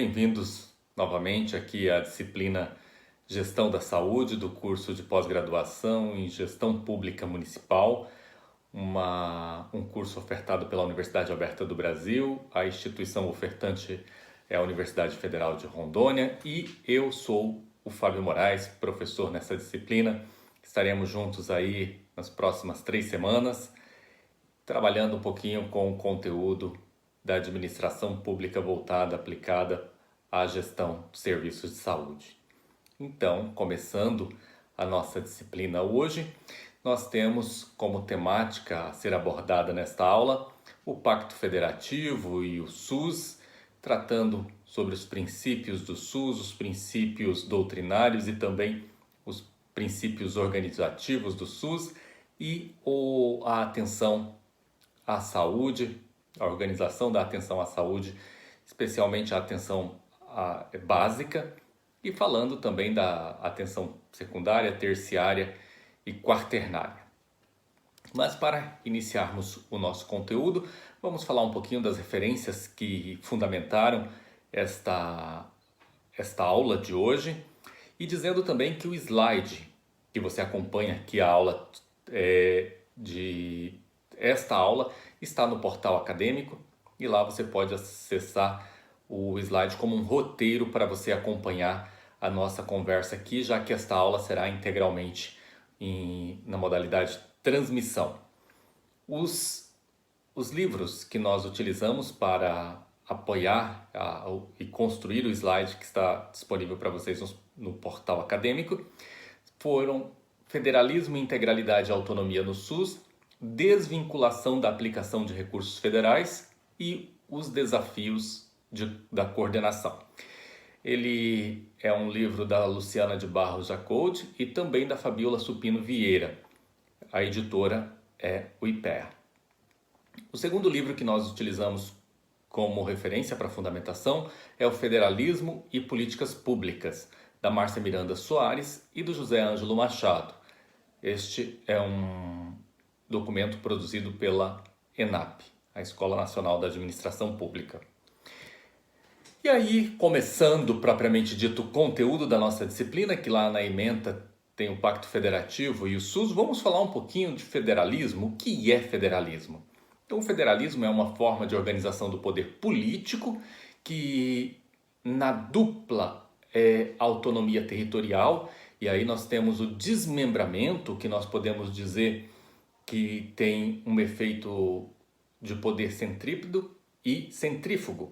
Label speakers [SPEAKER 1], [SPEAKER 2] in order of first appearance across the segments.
[SPEAKER 1] bem-vindos novamente aqui à disciplina Gestão da Saúde do curso de pós-graduação em Gestão Pública Municipal, um curso ofertado pela Universidade Aberta do Brasil. A instituição ofertante é a Universidade Federal de Rondônia e eu sou o Fábio Moraes, professor nessa disciplina. Estaremos juntos aí nas próximas 3 semanas, trabalhando um pouquinho com o conteúdo da administração pública voltada, aplicada à gestão de serviços de saúde. Então, começando a nossa disciplina hoje, nós temos como temática a ser abordada nesta aula o Pacto Federativo e o SUS, tratando sobre os princípios do SUS, os princípios doutrinários e também os princípios organizativos do SUS e a atenção à saúde, a organização da atenção à saúde, especialmente a atenção básica, e falando também da atenção secundária, terciária e quaternária. Mas para iniciarmos o nosso conteúdo, vamos falar um pouquinho das referências que fundamentaram esta aula de hoje, e dizendo também que o slide que você acompanha aqui, a aula esta aula está no portal acadêmico e lá você pode acessar o slide como um roteiro para você acompanhar a nossa conversa aqui, já que esta aula será integralmente na modalidade transmissão. Os livros que nós utilizamos para apoiar e construir o slide que está disponível para vocês no portal acadêmico foram Federalismo, Integralidade e Autonomia no SUS, Desvinculação da aplicação de recursos federais e os desafios da coordenação. Ele é um livro da Luciana de Barros Jacob e também da Fabiola Supino Vieira. A editora é o IPEA. O segundo livro que nós utilizamos como referência para a fundamentação é o Federalismo e Políticas Públicas, da Márcia Miranda Soares e do José Ângelo Machado. Este é um documento produzido pela ENAP, a Escola Nacional da Administração Pública. E aí, começando propriamente dito o conteúdo da nossa disciplina, que lá na ementa tem o Pacto Federativo e o SUS, vamos falar um pouquinho de federalismo. O que é federalismo? Então, o federalismo é uma forma de organização do poder político que, na dupla autonomia territorial, e aí nós temos o desmembramento, que nós podemos dizer que tem um efeito de poder centrípedo e centrífugo.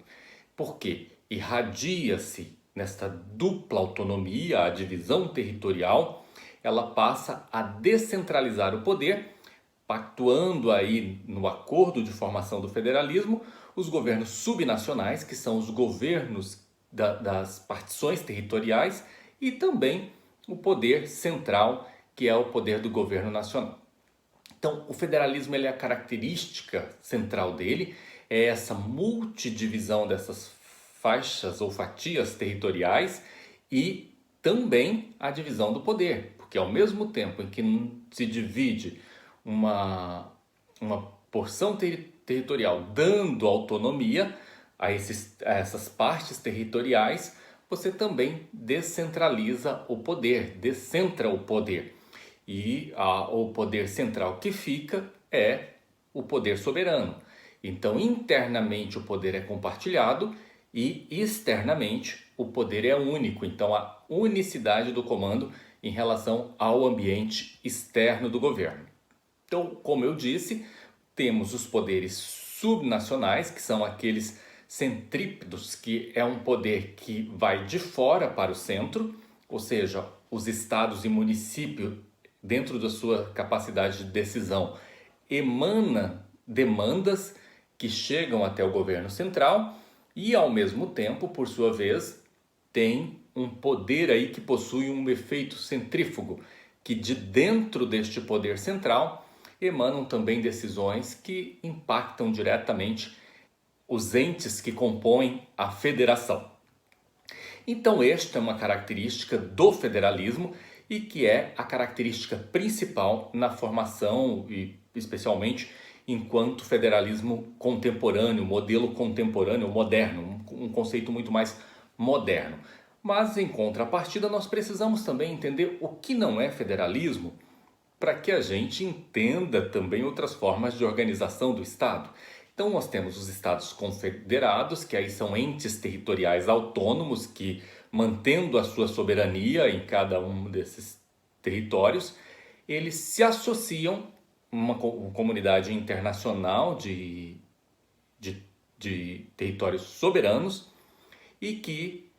[SPEAKER 1] Por quê? Irradia-se nesta dupla autonomia, a divisão territorial, ela passa a descentralizar o poder, pactuando aí no acordo de formação do federalismo, os governos subnacionais, que são os governos das partições territoriais, e também o poder central, que é o poder do governo nacional. Então, o federalismo, a característica central dele é essa multidivisão dessas faixas ou fatias territoriais e também a divisão do poder, porque ao mesmo tempo em que se divide uma porção territorial dando autonomia a essas partes territoriais, você também descentraliza o poder, descentra o poder. E o poder central que fica é o poder soberano. Então, internamente o poder é compartilhado e externamente o poder é único. Então, a unicidade do comando em relação ao ambiente externo do governo. Então, como eu disse, temos os poderes subnacionais, que são aqueles centrípedos, que é um poder que vai de fora para o centro, ou seja, os estados e municípios, dentro da sua capacidade de decisão, emana demandas que chegam até o governo central e, ao mesmo tempo, por sua vez, tem um poder aí que possui um efeito centrífugo, que de dentro deste poder central emanam também decisões que impactam diretamente os entes que compõem a federação. Então, esta é uma característica do federalismo e que é a característica principal na formação e especialmente enquanto federalismo contemporâneo, modelo contemporâneo, moderno, um conceito muito mais moderno. Mas, em contrapartida, nós precisamos também entender o que não é federalismo para que a gente entenda também outras formas de organização do Estado. Então, nós temos os Estados confederados, que aí são entes territoriais autônomos que, mantendo a sua soberania em cada um desses territórios, eles se associam a uma comunidade internacional de territórios soberanos e que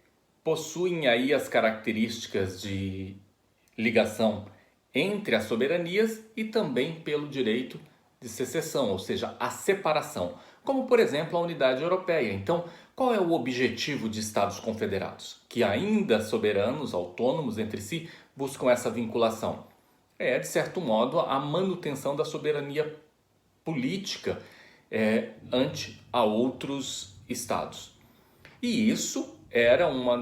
[SPEAKER 1] possuem aí as características de ligação entre as soberanias e também pelo direito de secessão, ou seja, a separação, como por exemplo a unidade europeia. Então, qual é o objetivo de Estados confederados? Que ainda soberanos, autônomos entre si, buscam essa vinculação. É, de certo modo, a manutenção da soberania política ante a outros estados. E isso era uma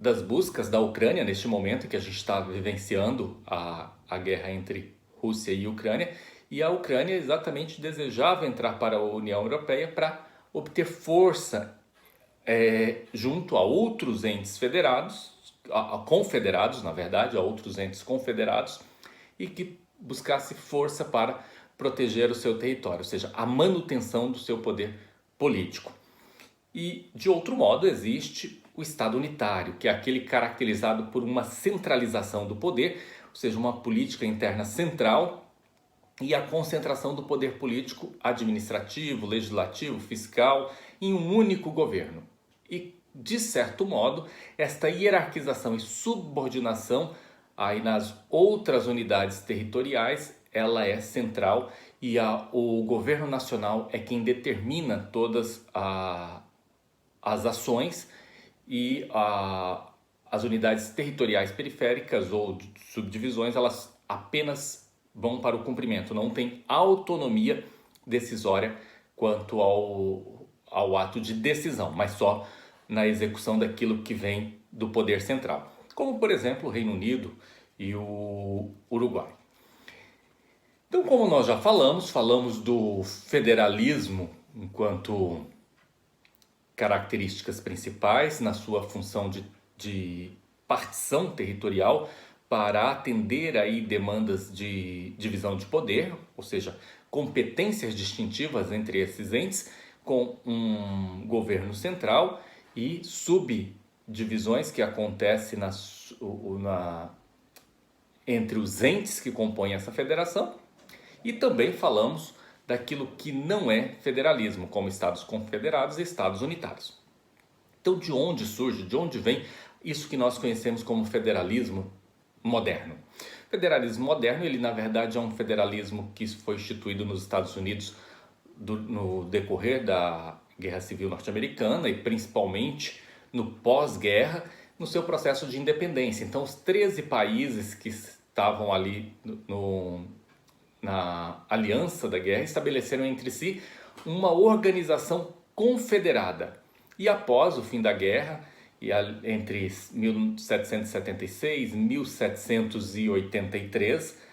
[SPEAKER 1] das buscas da Ucrânia neste momento que a gente está vivenciando a guerra entre Rússia e Ucrânia. E a Ucrânia exatamente desejava entrar para a União Europeia para obter força junto a outros entes federados, confederados, na verdade, a outros entes confederados, e que buscasse força para proteger o seu território, ou seja, a manutenção do seu poder político. E, de outro modo, existe o Estado unitário, que é aquele caracterizado por uma centralização do poder, ou seja, uma política interna central e a concentração do poder político, administrativo, legislativo, fiscal, em um único governo. E, de certo modo, esta hierarquização e subordinação aí nas outras unidades territoriais, ela é central e o governo nacional é quem determina todas as ações e as unidades territoriais periféricas ou subdivisões, elas apenas vão para o cumprimento, não tem autonomia decisória quanto ao ato de decisão, mas só na execução daquilo que vem do poder central, como por exemplo o Reino Unido e o Uruguai. Então, como nós já falamos do federalismo enquanto características principais na sua função de partição territorial para atender aí demandas de divisão de poder, ou seja, competências distintivas entre esses entes, com um governo central e subdivisões que acontecem entre os entes que compõem essa federação. E também falamos daquilo que não é federalismo, como Estados confederados e Estados unitários. Então, de onde surge, de onde vem isso que nós conhecemos como federalismo moderno? O federalismo moderno, ele na verdade é um federalismo que foi instituído nos Estados Unidos no decorrer da Guerra Civil Norte-Americana e principalmente no pós-guerra, no seu processo de independência. Então, os 13 países que estavam ali na aliança da guerra estabeleceram entre si uma organização confederada. E após o fim da guerra, entre 1776 e 1783,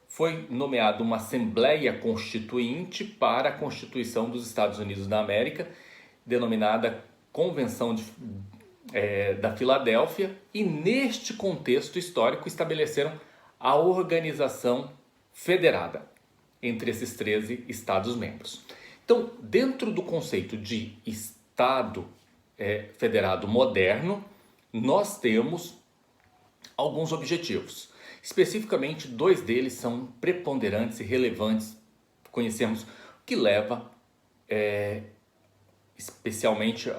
[SPEAKER 1] foi nomeada uma Assembleia Constituinte para a Constituição dos Estados Unidos da América, denominada Convenção da Filadélfia, e neste contexto histórico estabeleceram a organização federada entre esses 13 Estados-membros. Então, dentro do conceito de Estado federado moderno, nós temos alguns objetivos. Especificamente, 2 deles são preponderantes e relevantes. Conhecemos o que leva especialmente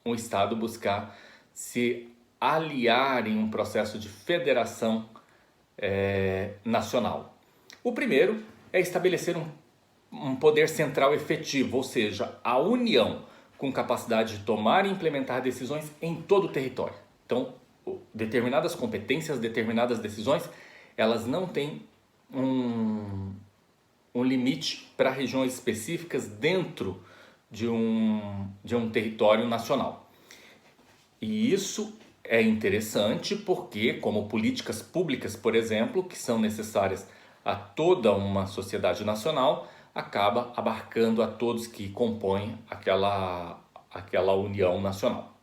[SPEAKER 1] um Estado buscar se aliar em um processo de federação nacional. O primeiro é estabelecer um poder central efetivo, ou seja, a União com capacidade de tomar e implementar decisões em todo o território. Então, determinadas competências, determinadas decisões, elas não têm um limite para regiões específicas dentro de um território nacional. E isso é interessante porque, como políticas públicas, por exemplo, que são necessárias a toda uma sociedade nacional, acaba abarcando a todos que compõem aquela união nacional.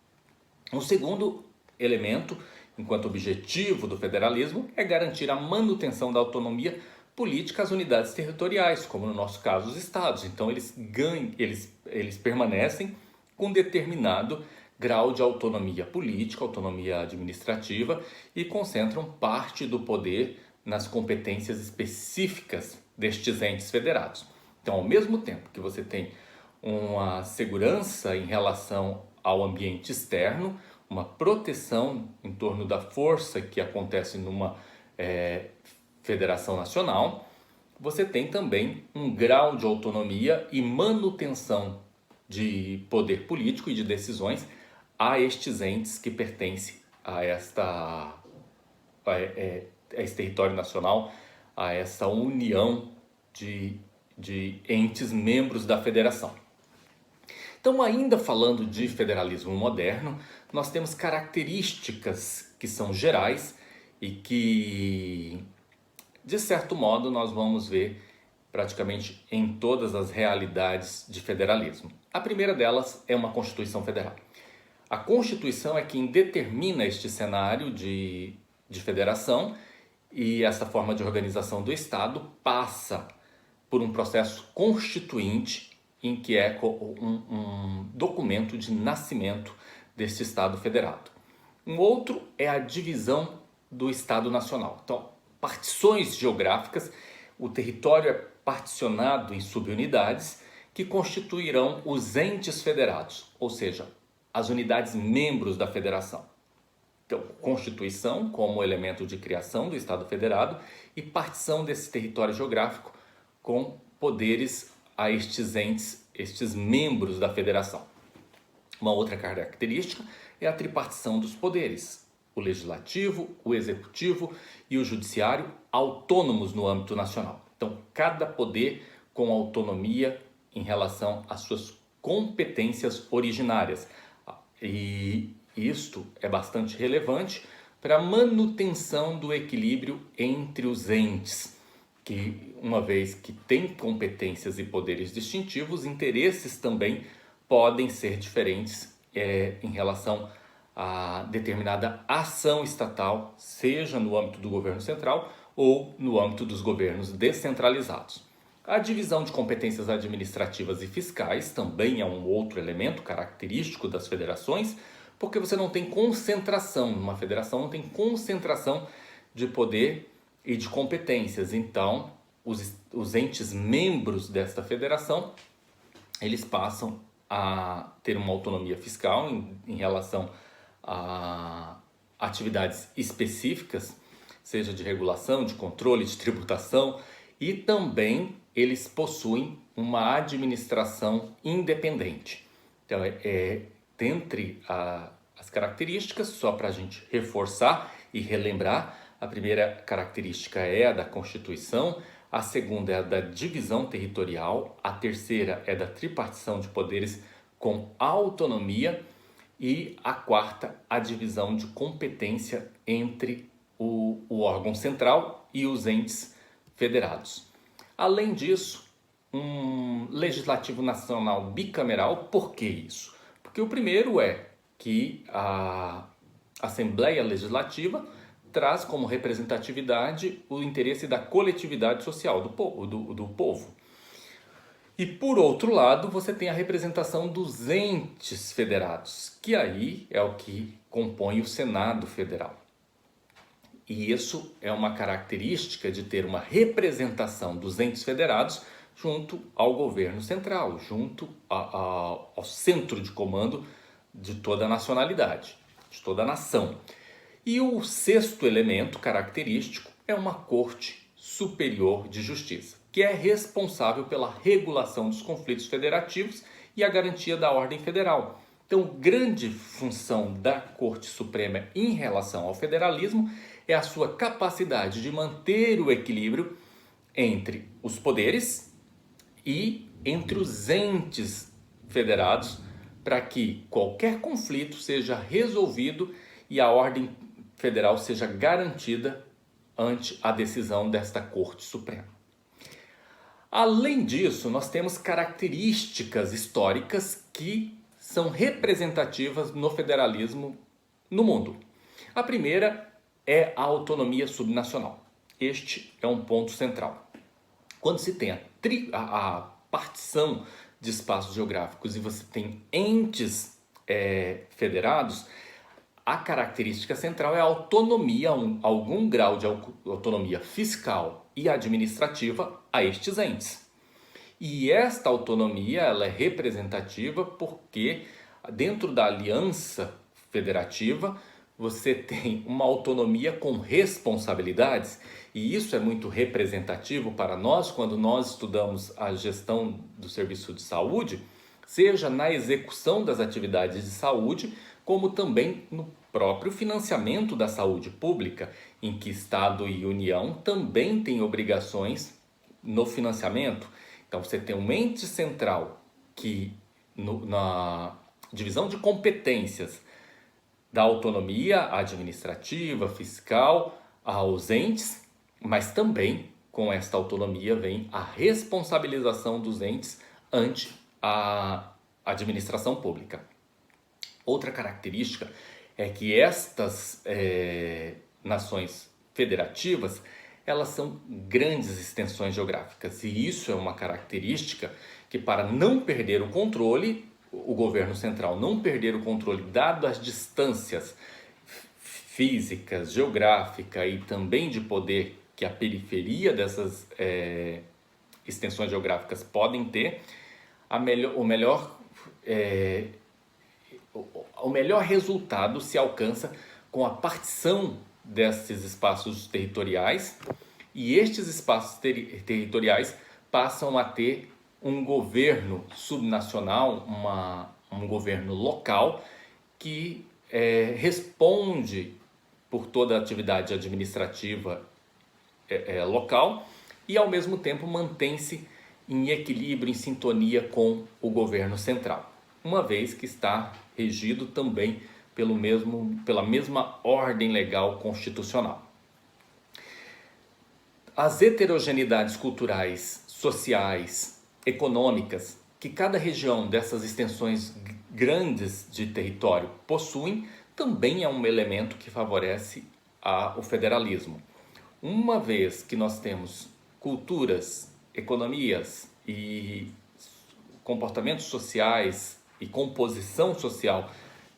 [SPEAKER 1] O segundo elemento, enquanto objetivo do federalismo, é garantir a manutenção da autonomia política às unidades territoriais, como no nosso caso os estados. Então eles permanecem com determinado grau de autonomia política, autonomia administrativa e concentram parte do poder nas competências específicas destes entes federados. Então, ao mesmo tempo que você tem uma segurança em relação ao ambiente externo, uma proteção em torno da força que acontece numa federação nacional, você tem também um grau de autonomia e manutenção de poder político e de decisões a estes entes que pertencem a esse território nacional, a essa união de entes membros da federação. Então, ainda falando de federalismo moderno, nós temos características que são gerais e que, de certo modo, nós vamos ver praticamente em todas as realidades de federalismo. A primeira delas é uma Constituição Federal. A Constituição é quem determina este cenário de federação e essa forma de organização do Estado passa por um processo constituinte em que é um documento de nascimento deste Estado federado. Um outro é a divisão do Estado Nacional. Então, partições geográficas, o território é particionado em subunidades que constituirão os entes federados, ou seja, as unidades membros da federação. Então, Constituição como elemento de criação do Estado Federado e partição desse território geográfico com poderes a estes entes, estes membros da federação. Uma outra característica é a tripartição dos poderes, o legislativo, o executivo e o judiciário autônomos no âmbito nacional. Então, cada poder com autonomia em relação às suas competências originárias. E isto é bastante relevante para a manutenção do equilíbrio entre os entes, que uma vez que têm competências e poderes distintivos, interesses também podem ser diferentes em relação a determinada ação estatal, seja no âmbito do governo central ou no âmbito dos governos descentralizados. A divisão de competências administrativas e fiscais também é um outro elemento característico das federações, porque você não tem concentração, numa federação não tem concentração de poder e de competências. Então, os entes membros desta federação, eles passam a ter uma autonomia fiscal em relação a atividades específicas, seja de regulação, de controle, de tributação, e também eles possuem uma administração independente. Então, dentre as características, só para a gente reforçar e relembrar, a primeira característica é a da Constituição, a segunda é a da divisão territorial, a terceira é da tripartição de poderes com autonomia e a quarta, a divisão de competência entre o órgão central e os entes federados. Além disso, um legislativo nacional bicameral. Por que isso? Porque o primeiro é que a Assembleia Legislativa traz como representatividade o interesse da coletividade social, do povo. E por outro lado, você tem a representação dos entes federados, que aí é o que compõe o Senado Federal. E isso é uma característica de ter uma representação dos entes federados junto ao governo central, junto ao centro de comando de toda a nacionalidade, de toda a nação. E o sexto elemento característico é uma Corte Superior de Justiça, que é responsável pela regulação dos conflitos federativos e a garantia da ordem federal. Então, grande função da Corte Suprema em relação ao federalismo é a sua capacidade de manter o equilíbrio entre os poderes e entre os entes federados para que qualquer conflito seja resolvido e a ordem federal seja garantida ante a decisão desta Corte Suprema. Além disso, nós temos características históricas que são representativas no federalismo no mundo. A primeira é a autonomia subnacional. Este é um ponto central. Quando se tem a partição de espaços geográficos e você tem entes federados, a característica central é a autonomia, algum grau de autonomia fiscal e administrativa a estes entes. E esta autonomia ela é representativa porque dentro da aliança federativa você tem uma autonomia com responsabilidades, e isso é muito representativo para nós quando nós estudamos a gestão do serviço de saúde, seja na execução das atividades de saúde, como também no próprio financiamento da saúde pública, em que Estado e União também têm obrigações no financiamento. Então você tem um ente central que na divisão de competências da autonomia administrativa, fiscal aos entes, mas também com esta autonomia vem a responsabilização dos entes ante a administração pública. Outra característica é que estas nações federativas, elas são grandes extensões geográficas, e isso é uma característica que, para não perder o controle, o governo central não perder o controle, dado as distâncias físicas, geográficas e também de poder que a periferia dessas extensões geográficas podem ter, o melhor resultado se alcança com a partição desses espaços territoriais, e estes espaços territoriais passam a ter um governo subnacional, um governo local que responde por toda a atividade administrativa local e ao mesmo tempo mantém-se em equilíbrio, em sintonia com o governo central, uma vez que está regido também pela mesma ordem legal constitucional. As heterogeneidades culturais, sociais, econômicas que cada região dessas extensões grandes de território possuem também é um elemento que favorece o federalismo. Uma vez que nós temos culturas, economias e comportamentos sociais e composição social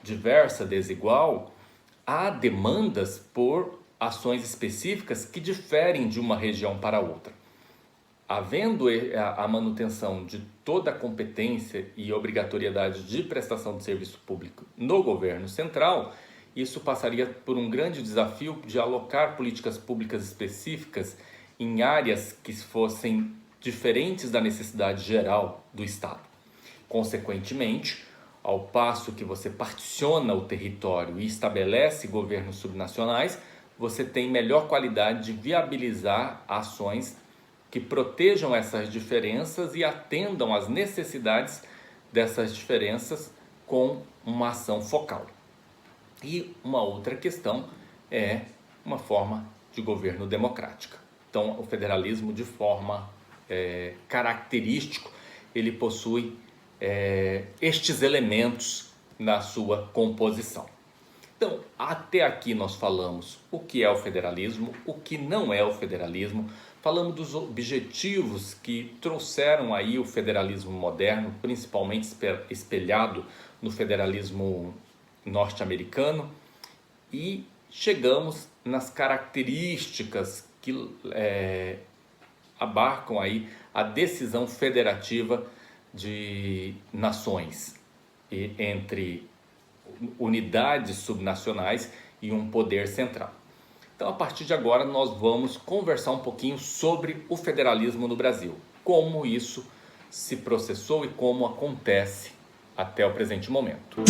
[SPEAKER 1] diversa, desigual, há demandas por ações específicas que diferem de uma região para outra. Havendo a manutenção de toda a competência e obrigatoriedade de prestação de serviço público no governo central, isso passaria por um grande desafio de alocar políticas públicas específicas em áreas que fossem diferentes da necessidade geral do Estado. Consequentemente, ao passo que você particiona o território e estabelece governos subnacionais, você tem melhor qualidade de viabilizar ações que protejam essas diferenças e atendam às necessidades dessas diferenças com uma ação focal. E uma outra questão é uma forma de governo democrática. Então, o federalismo, de forma característico, ele possui estes elementos na sua composição. Então, até aqui nós falamos o que é o federalismo, o que não é o federalismo, falamos dos objetivos que trouxeram aí o federalismo moderno, principalmente espelhado no federalismo norte-americano, e chegamos nas características que abarcam aí a decisão federativa de nações entre unidades subnacionais e um poder central. Então, a partir de agora, nós vamos conversar um pouquinho sobre o federalismo no Brasil, como isso se processou e como acontece até o presente momento.